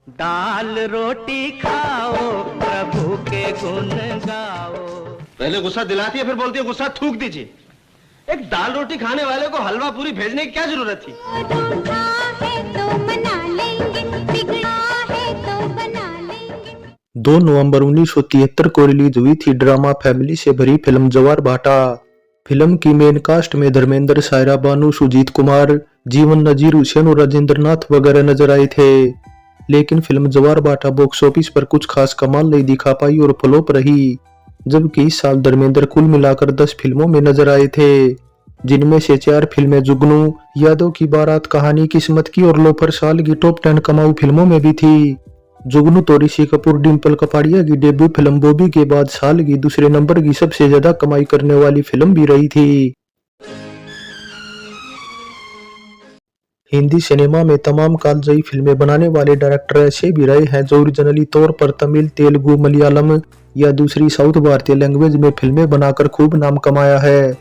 दाल रोटी खाओ, प्रभु के गुण गाओ। पहले गुस्सा दिलाती है, फिर बोलती है गुस्सा थूक दीजिए। एक दाल रोटी खाने वाले को हलवा पूरी भेजने की क्या जरूरत थी? रूठा है तो मना लेंगे, बिगड़ा है तो बना लेंगे। 2 नवंबर 1973 को रिलीज हुई थी ड्रामा फैमिली से भरी फिल्म जवार भाटा। फिल्म की मेन कास्ट में धर्मेंद्र, सायरा बानू, सुजीत कुमार, जीवन नजीर हुसैन और राजेंद्र नाथ वगैरह नजर आए थे। लेकिन फिल्म जवार भाटा बॉक्स ऑफिस पर कुछ खास कमाल नहीं दिखा पाई और फ्लॉप रही। जबकि इस साल धर्मेंद्र कुल मिलाकर 10 फिल्मों में नजर आए थे, जिनमें से 4 फिल्में जुगनू, यादों की बारात, कहानी किस्मत की और लोफर साल की टॉप 10 कमाऊ फिल्मों में भी थी। जुगनू तो ऋषि कपूर, डिम्पल कपाड़िया की डेब्यू फिल्म बॉबी के बाद साल की दूसरे नंबर की सबसे ज्यादा कमाई करने वाली फिल्म भी रही थी। हिंदी सिनेमा में तमाम कालजयी फिल्में बनाने वाले डायरेक्टर ऐसे भी रहे हैं जो ओरिजिनली तौर पर तमिल, तेलुगु, मलयालम या दूसरी साउथ भारतीय लैंग्वेज में फिल्में बनाकर खूब नाम कमाया है।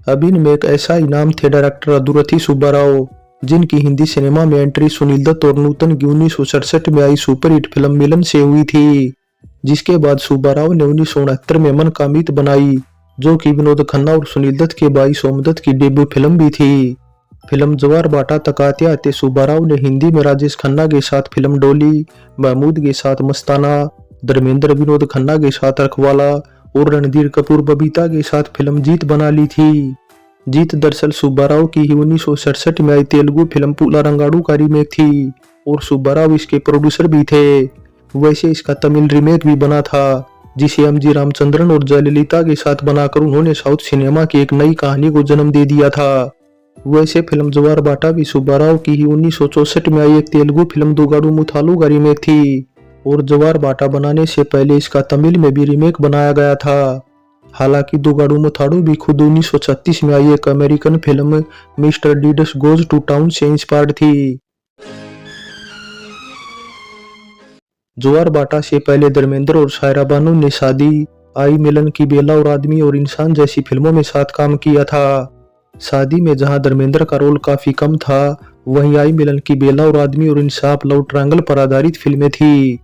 अब इनमें एक ऐसा ही नाम थे डायरेक्टर अदुरथी सुब्बा राव, जिनकी हिंदी सिनेमा में एंट्री सुनील दत्त और नूतन की 1967 में आई सुपरहिट फिल्म मिलन से हुई थी। जिसके बाद सुब्बा राव ने 1969 में मन का मीत बनाई, जो कि विनोद खन्ना और सुनील दत्त के भाई सोमदत्त की डेब्यू फिल्म भी थी। फिल्म जवार भाटा तक आते आते सुब्बा राव ने हिंदी में राजेश खन्ना के साथ फिल्म डोली, महमूद के साथ मस्ताना, धर्मेंद्र, विनोद खन्ना के साथ रखवाला और रणधीर कपूर, बबीता के साथ फिल्म जीत बना ली थी। जीत दरअसल सुब्बा राव की ही 1967 में आई तेलुगु फिल्म पुला रंगाड़ू का रीमेक थी और सुब्बा राव इसके प्रोड्यूसर भी थे। वैसे इसका तमिल रीमेक भी बना था, जिसे एम जी रामचंद्रन और जयललिता के साथ बनाकर उन्होंने साउथ सिनेमा की एक नई कहानी को जन्म दे दिया था। वैसे फिल्म जवार भाटा भी सुब्बा राव की ही 1964 में आई एक तेलुगु फिल्म दुगाड़ू मुथालू का रीमेक थी और जवार भाटा बनाने से पहले इसका तमिल में भी रीमेक बनाया गया था। हालांकि दुगाड़ू मुथाड़ू भी खुद 1936 में आई एक American film mister Deeds goes to town से इंस्पायर्ड थी। जवार भाटा से पहले धर्मेंद्र और सायरा बानू ने शादी, आई मिलन की बेला और आदमी और इंसान जैसी फिल्मों में साथ काम किया था। शादी में जहां धर्मेंद्र का रोल काफी कम था, वहीं आई मिलन की बेला और आदमी और इंसाफ लव ट्रायंगल पर आधारित फिल्में थी।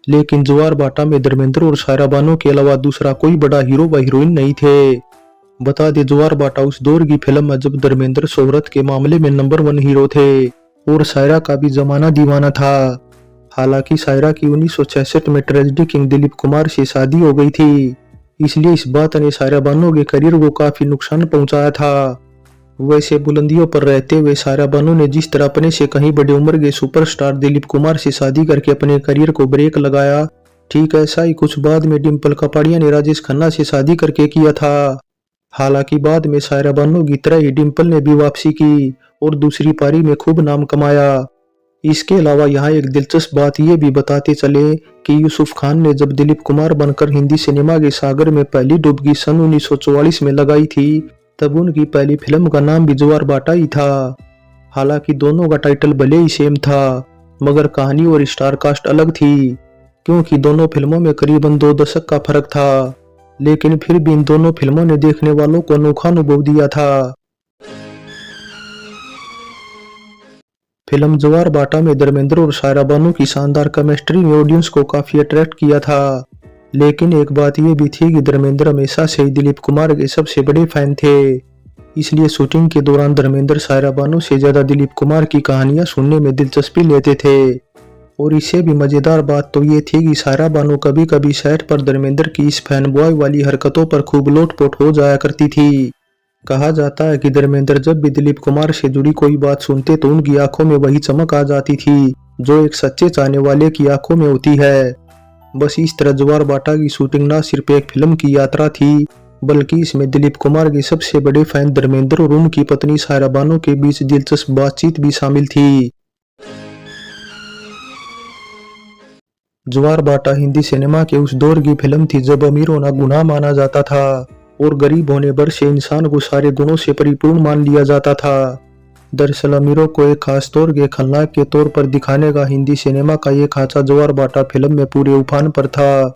लेकिन जवार भाटा में धर्मेंद्र और सायरा बानू के अलावा दूसरा कोई बड़ा हीरो व हीरोइन नहीं थे। बता दे जवार भाटा उस दौर की फिल्म है जब धर्मेंद्र शोहरत के मामले में नंबर 1 हीरो थे और सायरा का भी जमाना दीवाना था। हालांकि सायरा की 1966 में ट्रेजेडी किंग दिलीप कुमार से शादी हो गई थी, इसलिए इस बात ने सायरा बानू के करियर को काफी नुकसान पहुंचाया था। वैसे बुलंदियों पर रहते हुए सायरा बानू ने जिस तरह अपने से कहीं बड़े उम्र के सुपरस्टार दिलीप कुमार से शादी करके अपने करियर को ब्रेक लगाया, ठीक ऐसा ही कुछ बाद में डिम्पल कपाड़िया ने राजेश खन्ना से शादी करके किया था। हालांकि बाद में सायरा बानू की तरह ही डिम्पल ने भी वापसी की और दूसरी पारी में खूब नाम कमाया। इसके अलावा यहाँ एक दिलचस्प बात यह भी बताते चले कि यूसुफ खान ने जब दिलीप कुमार बनकर हिंदी सिनेमा के सागर में पहली डुबकी सन 1944 में लगाई थी, तब उनकी पहली फिल्म का नाम भी जवार भाटा ही था। हालांकि दोनों का टाइटल भले ही सेम था, मगर कहानी और स्टार कास्ट अलग थी, क्योंकि दोनों फिल्मों में करीबन 2 दशक का फर्क था। लेकिन फिर भी इन दोनों फिल्मों ने देखने वालों को अनोखा अनुभव दिया था। फिल्म जवार भाटा में धर्मेंद्र और सायरा बानू की शानदार केमिस्ट्री ने ऑडियंस को काफी अट्रैक्ट किया था। लेकिन एक बात यह भी थी कि धर्मेंद्र हमेशा से ही दिलीप कुमार के सबसे बड़े फैन थे, इसलिए शूटिंग के दौरान धर्मेंद्र सायरा बानू से ज्यादा दिलीप कुमार की कहानियां सुनने में दिलचस्पी लेते थे। और इससे भी मजेदार बात तो ये थी कि सायरा बानू कभी कभी सेट पर धर्मेंद्र की इस फैन बॉय वाली हरकतों पर खूब लोटपोट हो जाया करती थी। कहा जाता है कि धर्मेंद्र जब भी दिलीप कुमार से जुड़ी कोई बात सुनते तो उनकी आंखों में वही चमक आ जाती थी जो एक सच्चे चाहने वाले की आंखों में होती है। बस इस तरह जवार भाटा की शूटिंग न सिर्फ एक फिल्म की यात्रा थी, बल्कि इसमें दिलीप कुमार के सबसे बड़े फैन धर्मेंद्र और उनकी पत्नी सायरा बानू के बीच दिलचस्प बातचीत भी शामिल थी। जवार भाटा हिंदी सिनेमा के उस दौर की फिल्म थी जब अमीर होना गुनाह माना जाता था और गरीब होने पर से इंसान को सारे गुणों से परिपूर्ण मान लिया जाता था। दरअसल अमीरों को एक खास तौर के खलनायक के तौर पर दिखाने का हिंदी सिनेमा का ये खांचा जवार भाटा फिल्म में पूरे उफान पर था।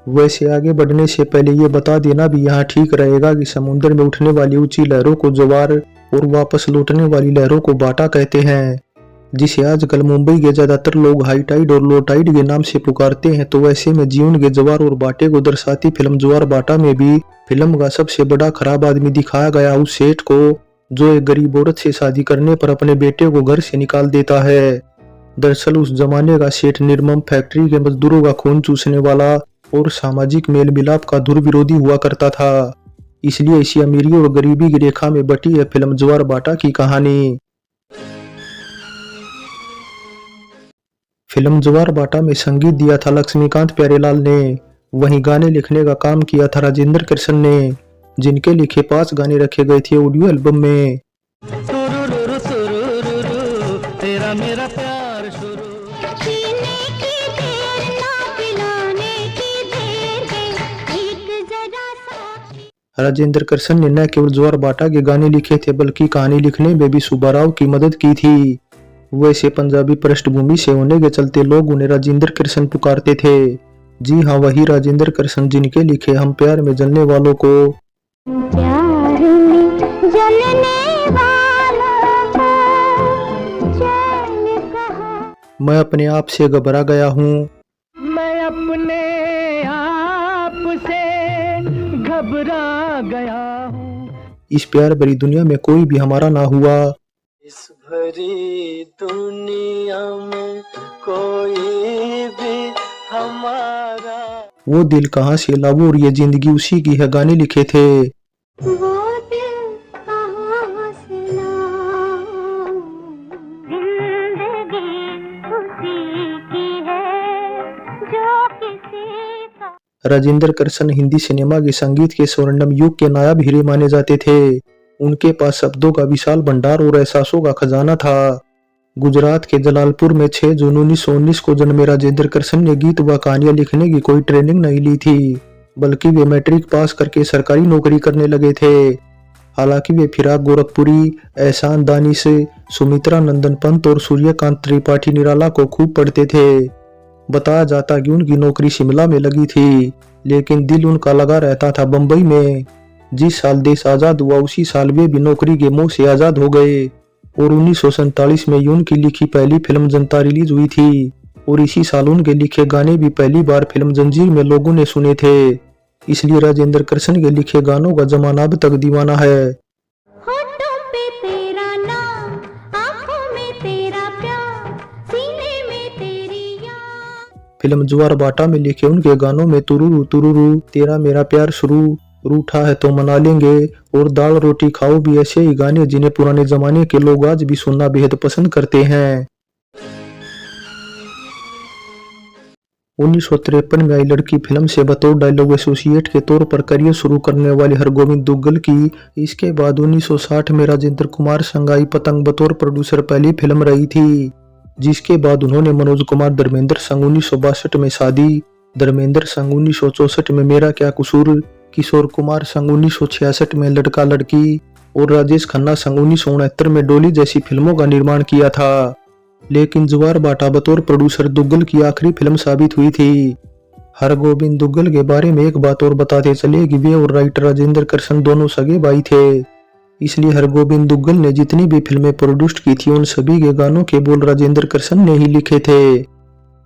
वैसे आगे बढ़ने से पहले ये बता देना भी यहाँ ठीक रहेगा कि समुद्र में उठने वाली ऊंची लहरों को जवार और वापस लौटने वाली लहरों को भाटा कहते हैं। जिसे आजकल मुंबई के ज्यादातर लोग हाई टाइड और लो टाइड के नाम से पुकारते हैं, तो वैसे में जीवन के ज्वार और बाटे को दर्शाती फिल्म ज्वार बाटा में भी फिल्म का सबसे बड़ा खराब आदमी दिखाया गया उस सेठ को, जो एक गरीब औरत से शादी करने पर अपने बेटे को घर से निकाल देता है। दरअसल उस जमाने का सेठ निर्मम, फैक्ट्री के मजदूरों का खून चूसने वाला और सामाजिक मेल मिलाप का दुर्विरोधी हुआ करता था। इसलिए इसी अमीरी और गरीबी की रेखा में बटी है फिल्म ज्वार बाटा की कहानी। फिल्म ज्वार बाटा में संगीत दिया था लक्ष्मीकांत प्यारेलाल ने, वहीं गाने लिखने का काम किया था राजेंद्र कृष्ण ने, जिनके लिखे 5 गाने रखे गए थे ऑडियो एल्बम में। तुरुरुरु तुरुरुरु, तेरा मेरा प्यार शुरू। पीने की देर ना पिलाने की देर है, एक जरा सा। राजेंद्र कृष्ण ने न केवल ज्वार बाटा के गाने लिखे थे, बल्कि कहानी लिखने में भी सुब्बाराव की मदद की थी। वैसे पंजाबी पृष्ठभूमि से होने के चलते लोग उन्हें राजेंद्र कृष्ण पुकारते थे। जी हाँ, वही राजेंद्र कृष्ण जिनके लिखे हम प्यार में जलने वालों को प्यार में जलने वालों को चैन कहाँ। मैं अपने आप से घबरा गया हूँ, मैं अपने आप से घबरा गया हूँ। इस प्यार भरी दुनिया में कोई भी हमारा ना हुआ। इस भरी दुनिया में कोई भी हमारा। वो दिल कहाँ से लाऊं और ये जिंदगी उसी की है गाने लिखे थे। वो दिल कहाँ से लाऊं, जिंदगी उसी की है जो किसी का। राजेंद्र कृष्ण हिंदी सिनेमा के संगीत के स्वर्णिम युग के नायाब हीरे माने जाते थे। उनके पास शब्दों का विशाल भंडार और एहसासों का खजाना था। गुजरात के जलालपुर में 6 जून 1919 को जन्मे राजेंद्र कृष्ण ने गीत व कहानियां लिखने की कोई ट्रेनिंग नहीं ली थी, बल्कि वे मैट्रिक पास करके सरकारी नौकरी करने लगे थे। हालांकि वे फिराक गोरखपुरी, एहसान दानिश, सुमित्रा नंदन पंत और सूर्यकांत त्रिपाठी निराला को खूब पढ़ते थे। बताया जाता कि उनकी नौकरी शिमला में लगी थी, लेकिन दिल उनका लगा रहता था बंबई में। जिस साल देश आजाद हुआ उसी साल वे भी नौकरी के मोह से आजाद हो गए और 1947 में उनकी लिखी पहली फिल्म जनता रिलीज हुई थी और इसी साल उनके लिखे गाने भी पहली बार फिल्म जंजीर में लोगों ने सुने थे। इसलिए राजेंद्र कृष्ण के लिखे गानों का जमाना अब तक दीवाना है। होठों पे तेरा नाम, आँखों में तेरा प्यार, सीने में तेरी याद। फिल्म ज्वार बाटा में लिखे उनके गानों में तुरुरु तुरुरु, तेरा मेरा प्यार शुरू, रूठा है तो मना लेंगे और दाल रोटी खाओ भी ऐसे ही गाने जिन्हें पुराने जमाने के लोग आज भी सुनना बेहद पसंद करते हैं। 1953 में आई लड़की फिल्म से बतौर डायलॉग एसोसिएट के तौर पर करियर शुरू करने वाले हरगोविंद दुग्गल की इसके बाद 1960 में राजेंद्र कुमार संग आई पतंग बतौर प्रोड्यूसर पहली फिल्म रही थी, जिसके बाद उन्होंने मनोज कुमार धर्मेंद्र संग 1962 में शादी, धर्मेंद्र संग 1964 में मेरा क्या कसूर, किशोर कुमार संग 1966 में लड़का लड़की और राजेश खन्ना संग 1969 में डोली जैसी फिल्मों का निर्माण किया था। लेकिन ज्वार बाटा बतौर प्रोड्यूसर दुग्गल की आखिरी फिल्म साबित हुई थी। हरगोविंद दुग्गल के बारे में एक बात और बताते चले कि वे और राइटर राजेंद्र कृष्ण दोनों सगे भाई थे। इसलिए हरगोविंद दुग्गल ने जितनी भी फिल्में प्रोड्यूस की थी उन सभी के गानों के बोल राजेंद्र कृष्ण ने ही लिखे थे।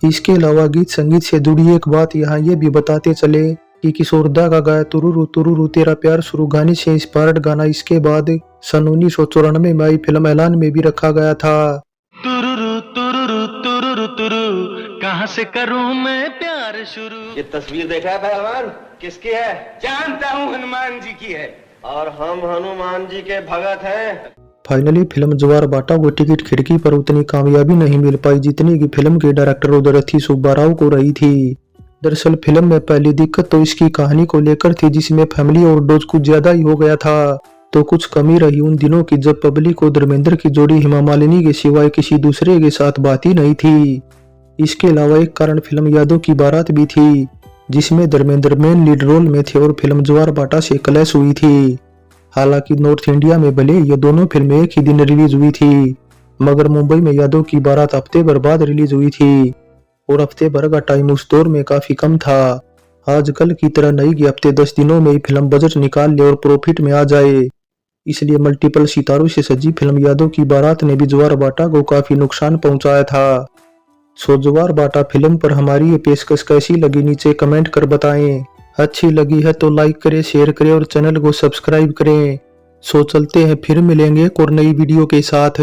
इसके अलावा गीत संगीत से जुड़ी एक बात यहाँ ये भी बताते चले कि किशोरदा का गाया तुरुरु तुरुरु तेरा प्यार शुरू गाने से इंस्पायर्ड गाना इसके बाद सन 1994 में आई फिल्म ऐलान में भी रखा गया था। तुरुरु तुरुरु तुरुरु तुरु, कहाँ से करूं मैं प्यार शुरू। ये तस्वीर देखा है पहलवान, किसकी है? जानता हूँ, हनुमान जी की है। और हम हनुमान जी के भगत हैं। फाइनली फिल्म ज्वार बाटा को टिकट खिड़की पर उतनी कामयाबी नहीं मिल पाई जितनी की फिल्म के डायरेक्टर उदयरथी सुब्बाराव को रही थी। दरअसल फिल्म में पहली दिक्कत तो इसकी कहानी को लेकर थी, जिसमें फैमिली और डोज कुछ ज्यादा ही हो गया था। तो कुछ कमी रही उन दिनों की जब पब्लिक को धर्मेंद्र की जोड़ी हेमा मालिनी के सिवाय किसी दूसरे के साथ बात ही नहीं थी। इसके अलावा एक कारण फिल्म यादों की बारात भी थी, जिसमें धर्मेंद्र मेन लीड रोल में थे और फिल्म ज्वार बाटा से क्लैश हुई थी। हालांकि नॉर्थ इंडिया में भले ये दोनों फिल्में एक ही दिन रिलीज हुई थी, मगर मुंबई में यादों की बारात हफ्ते भर बाद रिलीज हुई थी और हफ्ते भर का टाइम उस दौर में काफी कम था। आजकल की तरह नहीं कि हफ्ते 10 दिनों में ही फिल्म बजट निकाल ले और प्रॉफिट में आ जाए। इसलिए मल्टीपल सितारों से सजी फिल्म यादों की बारात ने भी ज्वार बाटा को काफी नुकसान पहुंचाया था। सो ज्वार बाटा फिल्म पर हमारी ये पेशकश कैसी लगी नीचे कमेंट कर बताएं। अच्छी लगी है तो लाइक करें, शेयर करें और चैनल को सब्सक्राइब करें। सो चलते हैं, फिर मिलेंगे एक और नई वीडियो के साथ।